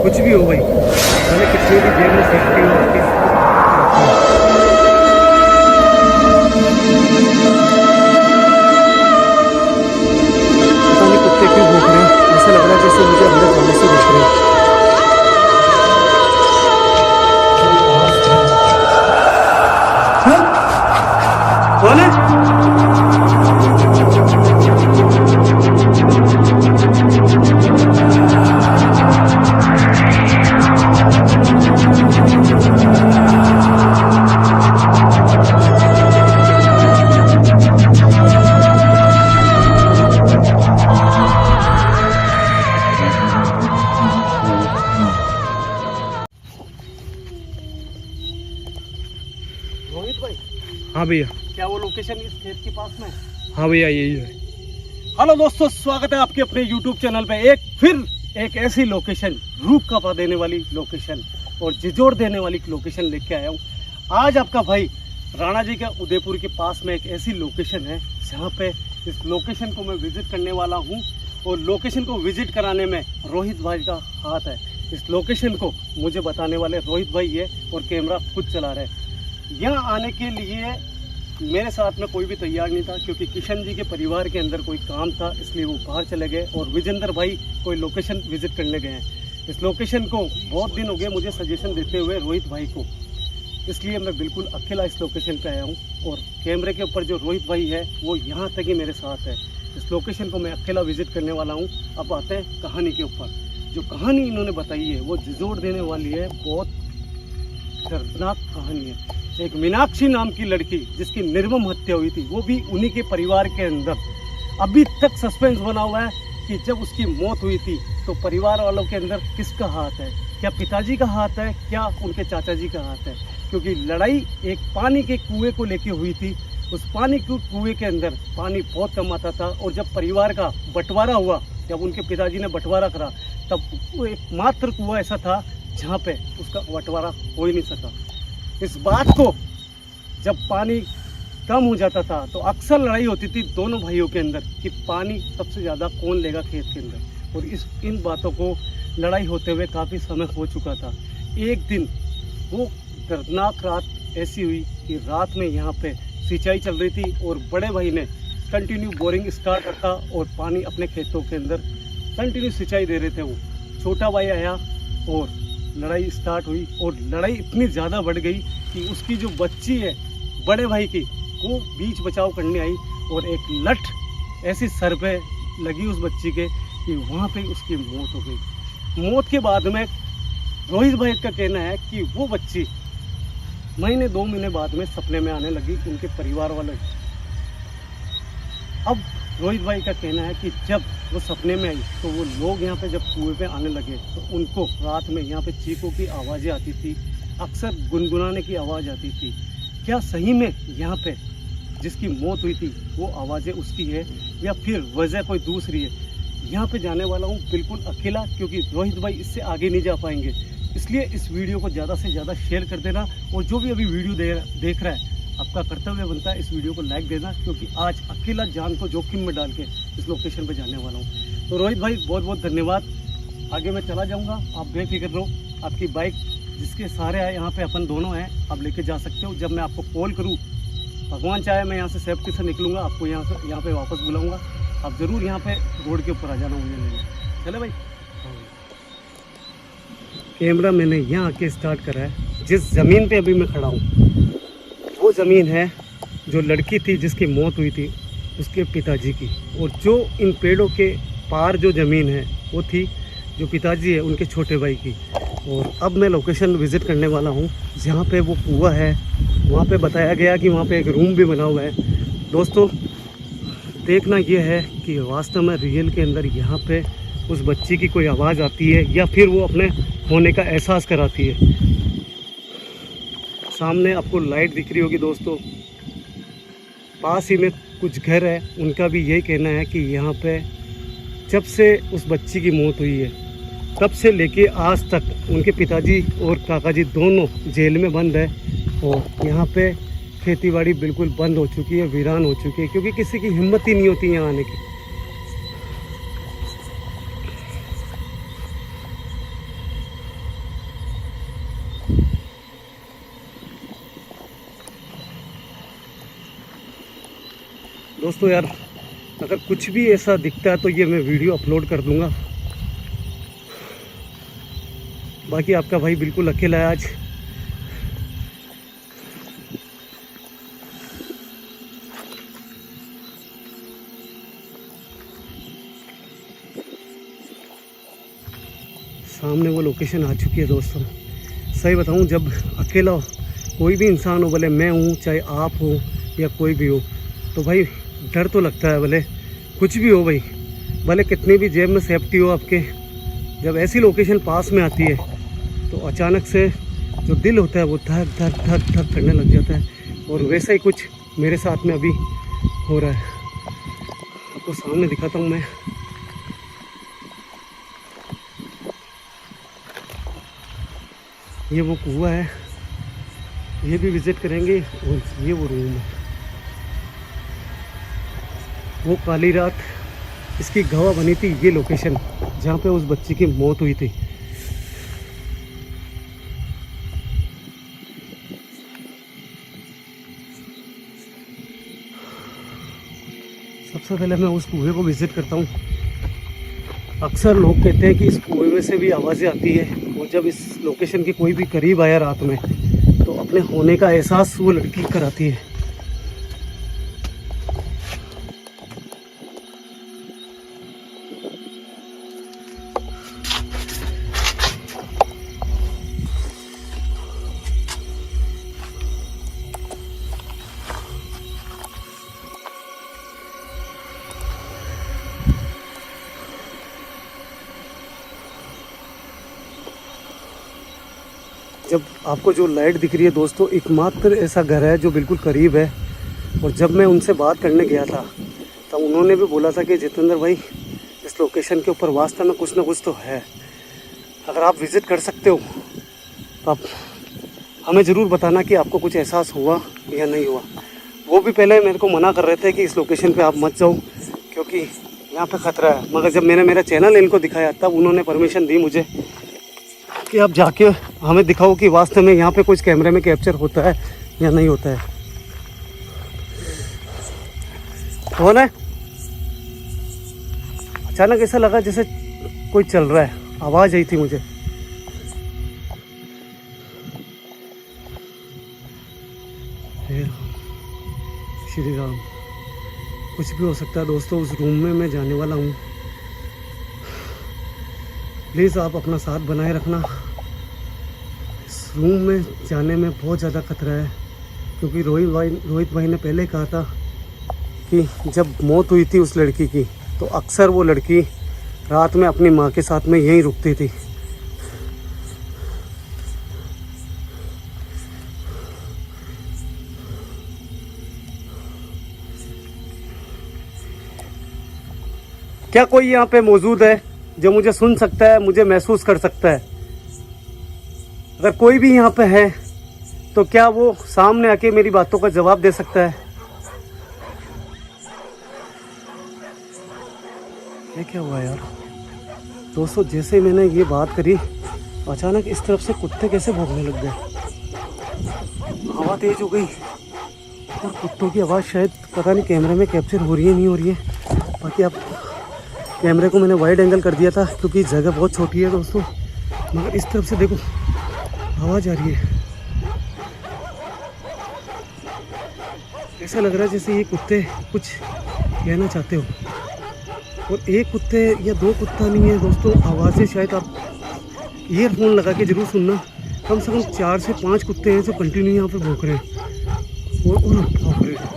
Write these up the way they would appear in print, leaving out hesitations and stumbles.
कुछ भी हो भाई, भले कितनी भी जेब में सेफ्टी हो आपकी। पता नहीं कुत्ते क्यों भौंक रहे हैं, ऐसा लग रहा है जैसे मुझे अंदर जाने से रोक रहे हैं। कौन है? रोहित भाई। हाँ भैया। क्या वो लोकेशन इस खेत के पास में? हाँ भैया यही है। हेलो दोस्तों, स्वागत है आपके अपने YouTube चैनल पे। एक ऐसी लोकेशन, रूप कांपा देने वाली लोकेशन और झिझोड़ देने वाली लोकेशन लेके आया हूँ। आज आपका भाई राणा जी का उदयपुर के पास में एक ऐसी लोकेशन है जहाँ पे इस लोकेशन को मैं विजिट करने वाला हूँ और लोकेशन को विजिट कराने में रोहित भाई का हाथ है। इस लोकेशन को मुझे बताने वाले रोहित भाई है और कैमरा खुद चला रहे हैं। यहाँ आने के लिए मेरे साथ में कोई भी तैयार नहीं था क्योंकि किशन जी के परिवार के अंदर कोई काम था, इसलिए वो बाहर चले गए और विजेंद्र भाई कोई लोकेशन विजिट करने गए हैं। इस लोकेशन को बहुत दिन हो गए मुझे सजेशन देते हुए रोहित भाई को, इसलिए मैं बिल्कुल अकेला इस लोकेशन पे आया हूँ और कैमरे के ऊपर जो रोहित भाई है वो यहाँ तक ही मेरे साथ है। इस लोकेशन को मैं अकेला विजिट करने वाला हूँ। अब आते हैं कहानी के ऊपर। जो कहानी इन्होंने बताई है वो झिझोड़ देने वाली है, बहुत दर्दनाक कहानी है। एक मीनाक्षी नाम की लड़की जिसकी निर्मम हत्या हुई थी, वो भी उन्हीं के परिवार के अंदर। अभी तक सस्पेंस बना हुआ है कि जब उसकी मौत हुई थी तो परिवार वालों के अंदर किसका हाथ है? क्या पिताजी का हाथ है, क्या उनके चाचा जी का हाथ है? क्योंकि लड़ाई एक पानी के कुएं को लेके हुई थी। उस पानी के कुएं के अंदर पानी बहुत कम आता था और जब परिवार का बंटवारा हुआ, जब उनके पिताजी ने बंटवारा करा, तब वो एकमात्र कुआं ऐसा था जहाँ पे उसका बंटवारा हो ही नहीं सका। इस बात को जब पानी कम हो जाता था तो अक्सर लड़ाई होती थी दोनों भाइयों के अंदर कि पानी सबसे ज़्यादा कौन लेगा खेत के अंदर, और इन बातों को लड़ाई होते हुए काफ़ी समय हो चुका था। एक दिन वो दर्दनाक रात ऐसी हुई कि रात में यहाँ पे सिंचाई चल रही थी और बड़े भाई ने कंटिन्यू बोरिंग स्टार्ट रखा और पानी अपने खेतों के अंदर कंटिन्यू सिंचाई दे रहे थे। वो छोटा भाई आया और लड़ाई स्टार्ट हुई और लड़ाई इतनी ज़्यादा बढ़ गई कि उसकी जो बच्ची है बड़े भाई की, वो बीच बचाव करने आई और एक लठ ऐसी सर पे लगी उस बच्ची के कि वहाँ पे उसकी मौत हो गई। मौत के बाद में रोहित भाई का कहना है कि वो बच्ची महीने 2 महीने बाद में सपने में आने लगी उनके परिवार वाले। अब रोहित भाई का कहना है कि जब वो सपने में आई तो वो लोग यहाँ पे जब कुएं पे आने लगे तो उनको रात में यहाँ पे चीखों की आवाज़ें आती थी, अक्सर गुनगुनाने की आवाज़ आती थी। क्या सही में यहाँ पे जिसकी मौत हुई थी वो आवाज़ें उसकी है या फिर वजह कोई दूसरी है? यहाँ पे जाने वाला हूँ बिल्कुल अकेला, क्योंकि रोहित भाई इससे आगे नहीं जा पाएंगे। इसलिए इस वीडियो को ज़्यादा से ज़्यादा शेयर कर देना और जो भी अभी वीडियो देख रहा है, आपका कर्तव्य बनता है इस वीडियो को लाइक देना, क्योंकि आज अकेला जान को जोखिम में डाल के इस लोकेशन पे जाने वाला हूँ। तो रोहित भाई बहुत बहुत धन्यवाद। आगे मैं चला जाऊँगा, आप बेफिक्र रहो। आपकी बाइक जिसके सहारे है यहाँ पे अपन दोनों हैं, आप लेके जा सकते हो। जब मैं आपको कॉल करूँ, भगवान चाहे मैं यहाँ से सेफ्टी से निकलूँगा, आपको यहाँ पे वापस बुलाऊँगा। आप ज़रूर यहाँ पे रोड के ऊपर आ जाना मुझे लेने। चले भाई। कैमरा मैंने यहाँ आके स्टार्ट करा है। जिस ज़मीन पे अभी मैं खड़ा हूँ वो ज़मीन है जो लड़की थी जिसकी मौत हुई थी उसके पिताजी की, और जो इन पेड़ों के पार जो ज़मीन है वो थी जो पिताजी है उनके छोटे भाई की। और अब मैं लोकेशन विज़िट करने वाला हूँ जहाँ पे वो कुआं है। वहाँ पे बताया गया कि वहाँ पे एक रूम भी बना हुआ है। दोस्तों देखना ये है कि वास्तव में रियल के अंदर यहाँ पे उस बच्ची की कोई आवाज़ आती है या फिर वो अपने होने का एहसास कराती है। सामने आपको लाइट दिख रही होगी दोस्तों, पास ही में कुछ घर है, उनका भी यही कहना है कि यहाँ पे जब से उस बच्ची की मौत हुई है तब से लेके आज तक उनके पिताजी और काका जी दोनों जेल में बंद है और यहाँ पे खेतीबाड़ी बिल्कुल बंद हो चुकी है, वीरान हो चुकी है, क्योंकि किसी की हिम्मत ही नहीं होती यहाँ आने की। दोस्तों यार, अगर कुछ भी ऐसा दिखता है तो ये मैं वीडियो अपलोड कर दूंगा। बाकी आपका भाई बिल्कुल अकेला है आज। सामने वो लोकेशन आ चुकी है दोस्तों। सही बताऊं, जब अकेला कोई भी इंसान हो, भले मैं हूं चाहे आप हो या कोई भी हो, तो भाई डर तो लगता है। भले कुछ भी हो भाई, भले कितनी भी जेब में सेफ्टी हो आपके, जब ऐसी लोकेशन पास में आती है तो अचानक से जो दिल होता है वो धक धक धक धक करने लग जाता है। और वैसा ही कुछ मेरे साथ में अभी हो रहा है। आपको सामने दिखाता हूँ मैं। ये वो कुआं है, ये भी विज़िट करेंगे। और ये वो रूम है, वो काली रात इसकी गवाह बनी थी ये लोकेशन, जहाँ पे उस बच्ची की मौत हुई थी। सबसे पहले मैं उस कुएं को विज़िट करता हूँ। अक्सर लोग कहते हैं कि इस कुएं में से भी आवाज़ें आती है, और जब इस लोकेशन के कोई भी करीब आया रात में तो अपने होने का एहसास वो लड़की कराती है। जब आपको जो लाइट दिख रही है दोस्तों, एकमात्र ऐसा घर है जो बिल्कुल करीब है। और जब मैं उनसे बात करने गया था तो उन्होंने भी बोला था कि जितेंद्र भाई, इस लोकेशन के ऊपर वास्तव में कुछ ना कुछ तो है। अगर आप विज़िट कर सकते हो तो आप हमें ज़रूर बताना कि आपको कुछ एहसास हुआ या नहीं हुआ। वो भी पहले मेरे को मना कर रहे थे कि इस लोकेशन पे आप मत जाओ क्योंकि यहाँ पे ख़तरा है, मगर जब मैंने मेरा चैनल इनको दिखाया तब उन्होंने परमिशन दी मुझे कि आप जाके हमें दिखाओ कि वास्तव में यहाँ पे कुछ कैमरे में कैप्चर होता है या नहीं होता है। कौन है? अचानक ऐसा लगा जैसे कोई चल रहा है, आवाज़ आई थी मुझे। श्री राम, कुछ भी हो सकता है दोस्तों। उस रूम में मैं जाने वाला हूँ, प्लीज़ आप अपना साथ बनाए रखना। इस रूम में जाने में बहुत ज़्यादा खतरा है, क्योंकि रोहित भाई ने पहले कहा था कि जब मौत हुई थी उस लड़की की तो अक्सर वो लड़की रात में अपनी माँ के साथ में यहीं रुकती थी। क्या कोई यहाँ पे मौजूद है जो मुझे सुन सकता है, मुझे महसूस कर सकता है? अगर कोई भी यहाँ पे है तो क्या वो सामने आके मेरी बातों का जवाब दे सकता है? ये क्या हुआ यार दोस्तों? जैसे ही मैंने ये बात करी अचानक इस तरफ से कुत्ते कैसे भौंकने लग गए। हवा तेज हो गई और कुत्तों की आवाज़ शायद पता नहीं कैमरे में कैप्चर हो रही है नहीं हो रही है। बाकी आप कैमरे को मैंने वाइड एंगल कर दिया था क्योंकि जगह बहुत छोटी है दोस्तों, मगर इस तरफ से देखो आवाज़ आ रही है। ऐसा लग रहा है जैसे ये कुत्ते कुछ कहना चाहते हो। और एक कुत्ते या दो कुत्ता नहीं है दोस्तों, आवाज़ें शायद आप ईयरफोन लगा के ज़रूर सुनना। कम से कम 4 से 5 कुत्ते हैं जो कंटिन्यू यहाँ पे भौंक रहे हैं और भौंक रहे हैं।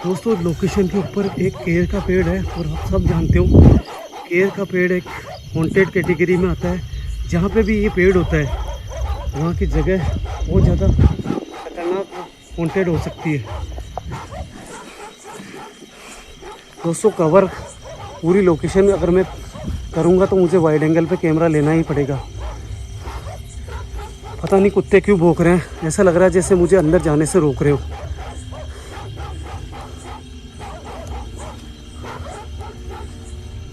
दोस्तों लोकेशन के ऊपर एक केर का पेड़ है और आप सब जानते हो केर का पेड़ एक हॉन्टेड कैटेगरी में आता है। जहाँ पे भी ये पेड़ होता है वहाँ की जगह बहुत ज़्यादा खतरनाक हॉन्टेड हो सकती है। दोस्तों कवर पूरी लोकेशन अगर मैं करूँगा तो मुझे वाइड एंगल पे कैमरा लेना ही पड़ेगा। पता नहीं कुत्ते क्यों भौंक रहे हैं, ऐसा लग रहा है जैसे मुझे अंदर जाने से रोक रहे हो।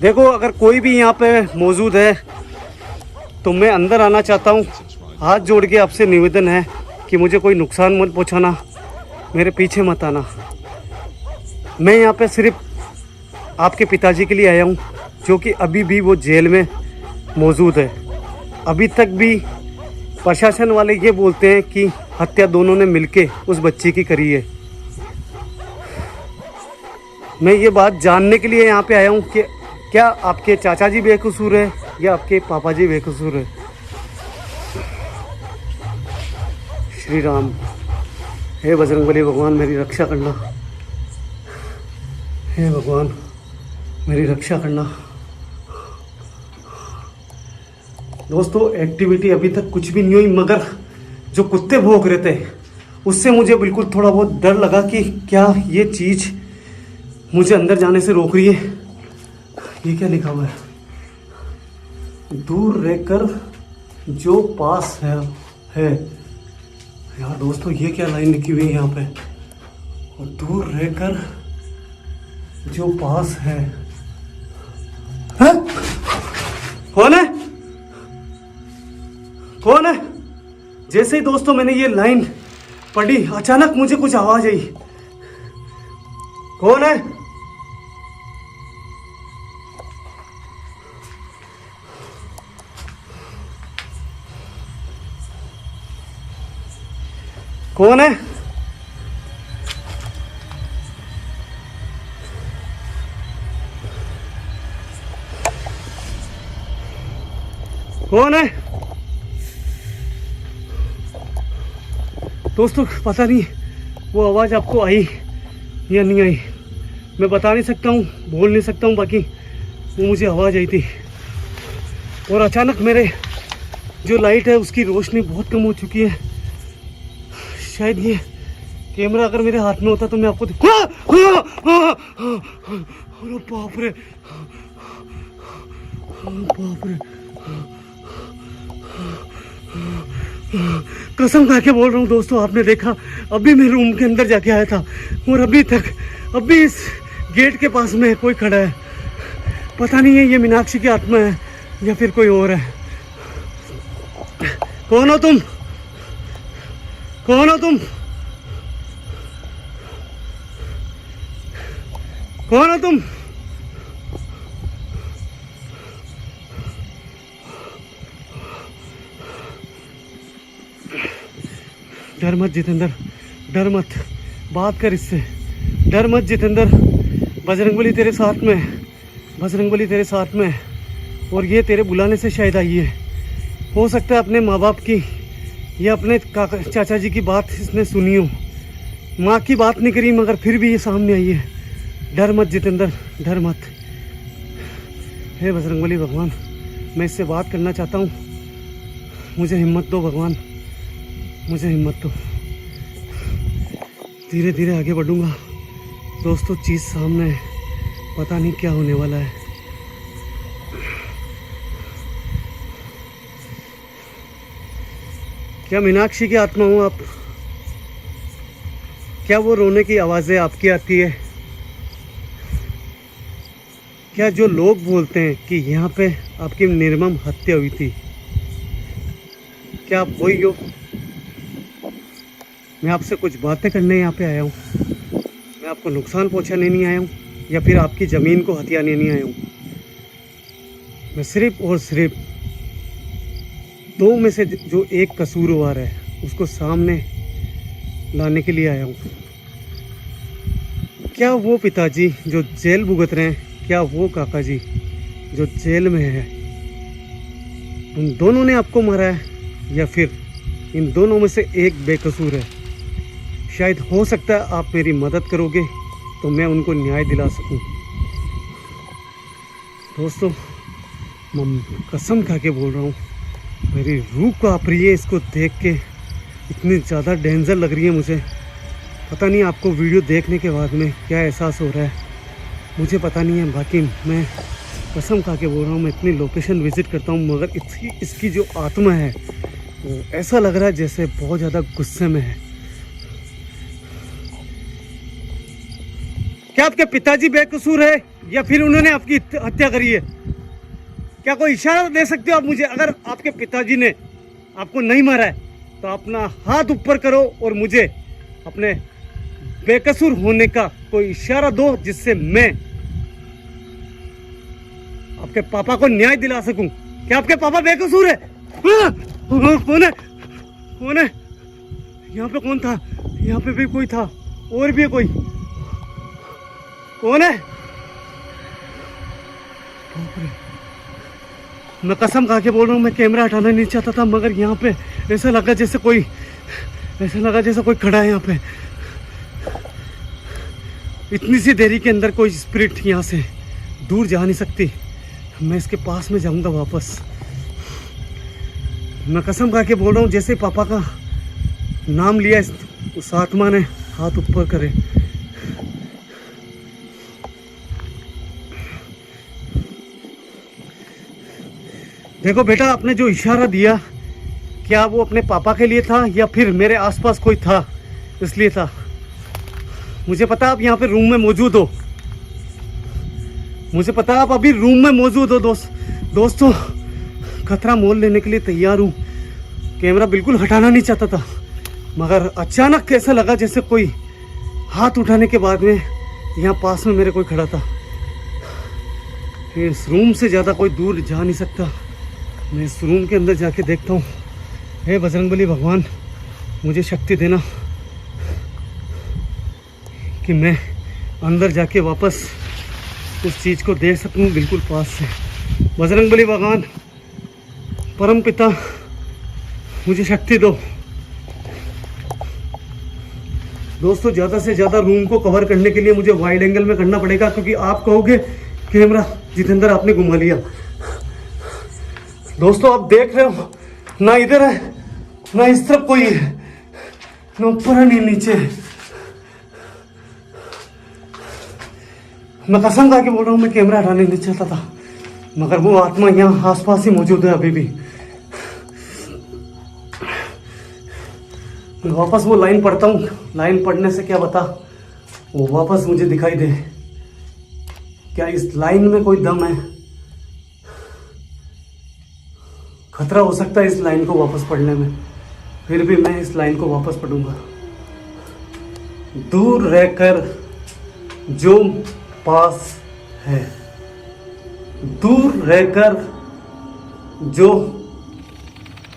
देखो अगर कोई भी यहाँ पे मौजूद है तो मैं अंदर आना चाहता हूँ। हाथ जोड़ के आपसे निवेदन है कि मुझे कोई नुकसान मत पहुंचाना, मेरे पीछे मत आना। मैं यहाँ पे सिर्फ आपके पिताजी के लिए आया हूँ, जो कि अभी भी वो जेल में मौजूद है। अभी तक भी प्रशासन वाले ये बोलते हैं कि हत्या दोनों ने मिलके उस बच्ची की करी है। मैं ये बात जानने के लिए यहाँ पे आया हूँ कि क्या आपके चाचा जी बेकसूर है या आपके पापा जी बेकसूर है। श्री राम, हे बजरंगबली भगवान मेरी रक्षा करना, हे भगवान मेरी रक्षा करना। दोस्तों, एक्टिविटी अभी तक कुछ भी नहीं हुई, मगर जो कुत्ते भौंक रहे थे उससे मुझे बिल्कुल थोड़ा बहुत डर लगा कि क्या ये चीज़ मुझे अंदर जाने से रोक रही है। ये क्या लिखा हुआ है? दूर रहकर जो पास है। यार दोस्तों, ये क्या लाइन लिखी हुई है यहाँ पे? और दूर रहकर जो पास है। कौन है? कौन है? जैसे ही दोस्तों मैंने ये लाइन पढ़ी, अचानक मुझे कुछ आवाज आई। कौन है? कौन है? कौन है? दोस्तों, पता नहीं वो आवाज़ आपको आई या नहीं आई, मैं बता नहीं सकता हूँ, बोल नहीं सकता हूँ। बाकी वो मुझे आवाज़ आई थी और अचानक मेरे जो लाइट है उसकी रोशनी बहुत कम हो चुकी है। शायद ये कैमरा अगर मेरे हाथ में होता तो मैं आपको अरे बाप रे, बाप रे, कसम खा के बोल रहा हूँ दोस्तों, आपने देखा अभी मैं रूम के अंदर जाके आया था और अभी इस गेट के पास में कोई खड़ा है। पता नहीं है ये मीनाक्षी की आत्मा है या फिर कोई और है। कौन हो तुम? कौन हो तुम? कौन हो तुम? डर मत जितेंद्र, डर मत, बात कर इससे, डर मत जितेंद्र। बजरंगबली तेरे साथ में, बजरंगबली तेरे साथ में, और ये तेरे बुलाने से शायद आई है। हो सकता है अपने माँ बाप की या अपने चाचा जी की बात इसने सुनी हो, माँ की बात नहीं करी, मगर फिर भी ये सामने आई है। डर मत जितेंद्र, डर मत। हे बजरंगबली भगवान, मैं इससे बात करना चाहता हूँ, मुझे हिम्मत दो भगवान, मुझे हिम्मत दो। धीरे धीरे आगे बढ़ूंगा दोस्तों, चीज़ सामने है, पता नहीं क्या होने वाला है। क्या मीनाक्षी की आत्मा हो आप? क्या वो रोने की आवाज़ें आपकी आती है? क्या जो लोग बोलते हैं कि यहाँ पे आपकी निर्मम हत्या हुई थी, क्या आप वही हो? मैं आपसे कुछ बातें करने यहाँ पे आया हूँ, मैं आपको नुकसान पहुँचाने नहीं आया हूँ या फिर आपकी ज़मीन को हथियाने नहीं आया हूँ। मैं सिर्फ और सिर्फ दो में से जो एक कसूरवार है उसको सामने लाने के लिए आया हूँ। क्या वो पिताजी जो जेल भुगत रहे हैं, क्या वो काका जी जो जेल में है, उन दोनों ने आपको मारा है या फिर इन दोनों में से एक बेकसूर है? शायद हो सकता है आप मेरी मदद करोगे तो मैं उनको न्याय दिला सकूं। दोस्तों, मैं कसम खा के बोल रहा हूँ, मेरी रूह काँप रही है इसको देख के, इतनी ज़्यादा डेंजर लग रही है मुझे। पता नहीं आपको वीडियो देखने के बाद में क्या एहसास हो रहा है, मुझे पता नहीं है। बाकी मैं कसम खा के बोल रहा हूँ, मैं इतनी लोकेशन विज़िट करता हूँ, मगर इसकी जो आत्मा है वो ऐसा लग रहा है जैसे बहुत ज़्यादा गुस्से में है। क्या आपके पिताजी बेकसूर है या फिर उन्होंने आपकी हत्या करी है? क्या कोई इशारा दे सकते हो आप मुझे? अगर आपके पिताजी ने आपको नहीं मारा है तो अपना हाथ ऊपर करो और मुझे अपने बेकसूर होने का कोई इशारा दो, जिससे मैं आपके पापा को न्याय दिला सकूं। क्या आपके पापा बेकसूर है? कौन है? कौन है? यहाँ पे कौन था? यहाँ पे भी कोई था, और भी कोई। कौन है? मैं कसम खा के बोल रहा हूँ, मैं कैमरा हटाना नहीं चाहता था, मगर यहाँ पे ऐसा लगा जैसे कोई खड़ा है यहाँ पे। इतनी सी देरी के अंदर कोई स्पिरिट यहाँ से दूर जा नहीं सकती। मैं इसके पास में जाऊंगा वापस। मैं कसम खा के बोल रहा हूँ, जैसे पापा का नाम लिया उस आत्मा ने हाथ ऊपर करे। देखो बेटा, आपने जो इशारा दिया, क्या वो अपने पापा के लिए था या फिर मेरे आसपास कोई था इसलिए था? मुझे पता आप यहाँ पे रूम में मौजूद हो, मुझे पता आप अभी रूम में मौजूद हो। दोस्तों, खतरा मोल लेने के लिए तैयार हूँ। कैमरा बिल्कुल हटाना नहीं चाहता था, मगर अचानक कैसा लगा जैसे कोई हाथ उठाने के बाद में यहाँ पास में मेरे कोई खड़ा था। इस रूम से ज़्यादा कोई दूर जा नहीं सकता। मैं इस रूम के अंदर जाके देखता हूँ। हे बजरंगबली भगवान, मुझे शक्ति देना कि मैं अंदर जाके वापस उस चीज़ को देख सकूँ बिल्कुल पास से। बजरंगबली भगवान, परम पिता, मुझे शक्ति दो। दोस्तों, ज़्यादा से ज़्यादा रूम को कवर करने के लिए मुझे वाइड एंगल में करना पड़ेगा, क्योंकि आप कहोगे कैमरा जितेंद्र आपने घुमा लिया। दोस्तों, आप देख रहे हो ना, इधर है ना इस तरफ कोई है, ना ऊपर है नहीं नीचे है। मैं कसम खा के बोल रहा हूँ, मैं कैमरा हटाने नहीं चाहता था, मगर वो आत्मा यहाँ आसपास ही मौजूद है अभी भी। मैं वापस वो लाइन पढ़ता हूँ। लाइन पढ़ने से क्या बता, वो वापस मुझे दिखाई दे। क्या इस लाइन में कोई दम है? खतरा हो सकता है इस लाइन को वापस पढ़ने में, फिर भी मैं इस लाइन को वापस पढ़ूंगा। दूर रहकर जो पास है, दूर रहकर जो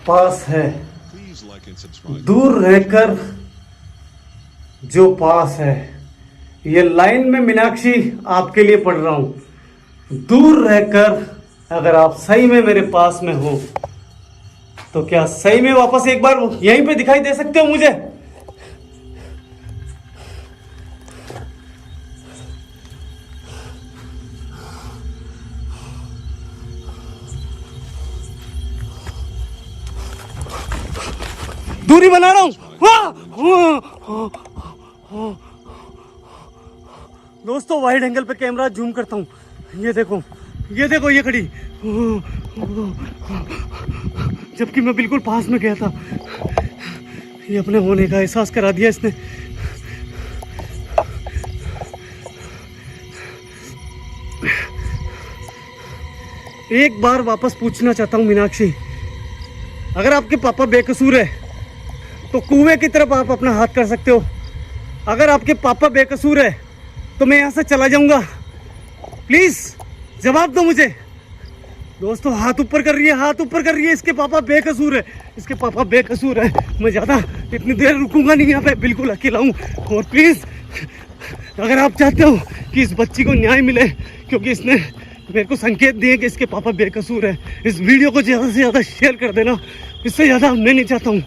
पास है, दूर रहकर जो पास है। ये लाइन में मीनाक्षी आपके लिए पढ़ रहा हूं। दूर रहकर, अगर आप सही में मेरे पास में हो तो क्या सही में वापस एक बार यहीं पे दिखाई दे सकते हो मुझे? दूरी बना रहा हूं। दोस्तों, वाइड एंगल पे कैमरा जूम करता हूं। ये देखो, ये देखो, ये खड़ी, जबकि मैं बिल्कुल पास में गया था। ये अपने होने का एहसास करा दिया इसने। एक बार वापस पूछना चाहता हूं मीनाक्षी, अगर आपके पापा बेकसूर है तो कुएं की तरफ आप अपना हाथ कर सकते हो। अगर आपके पापा बेकसूर है तो मैं यहाँ से चला जाऊंगा। प्लीज जवाब दो मुझे। दोस्तों, हाथ ऊपर कर रही है, हाथ ऊपर कर रही है। इसके पापा बेकसूर है, इसके पापा बेकसूर है। मैं ज़्यादा इतनी देर रुकूंगा नहीं यहाँ पे, बिल्कुल अकेला हूँ। और प्लीज़, अगर आप चाहते हो कि इस बच्ची को न्याय मिले, क्योंकि इसने मेरे को संकेत दिए कि इसके पापा बेकसूर है, इस वीडियो को ज़्यादा से ज़्यादा शेयर कर देना। इससे ज़्यादा मैं नहीं चाहता हूँ।